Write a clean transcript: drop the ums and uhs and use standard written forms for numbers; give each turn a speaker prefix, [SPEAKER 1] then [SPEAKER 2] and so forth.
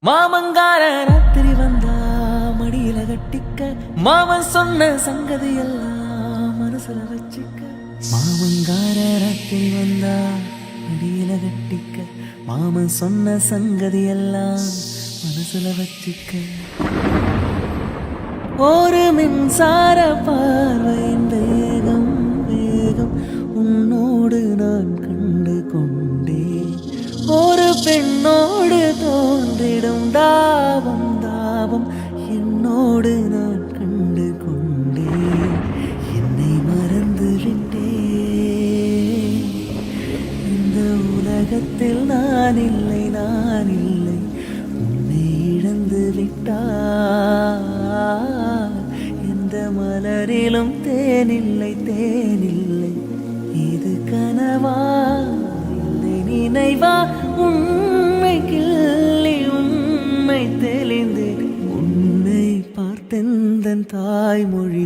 [SPEAKER 1] மாமங்கார ராத்திரி வந்தா மடியில கட்டிக்க மாமன் சொன்ன சங்கதி எல்லாம் மனசுல வச்சுக்க. மாமங்கார ராத்திரி வந்தா மடியில கட்டிக்க மாமன் சொன்ன சங்கதி எல்லாம் மனசுல வச்சுக்க. ஒரு மின்சார பார்வையின் வேகம் வேகம் உன்னோடு நான் கண்டு கொண்டேன். ஒரு பெண்ணோடு தோன்றிடும் தாபம் தாபம் என்னோடு நான் கண்டு கொண்டேன். என்னை மறந்து விட்டேன். இந்த உலகத்தில் நான் இல்லை நான் இல்லை உன்னை இழந்து விட்டார். எந்த மலரிலும் தேனில்லை தேனில்லை இது கனவா இல்லை நினைவா. உண்மை கிள்ளி உண்மை தெளிந்து உன்னை பார்த்தெந்தன் தாய்மொழி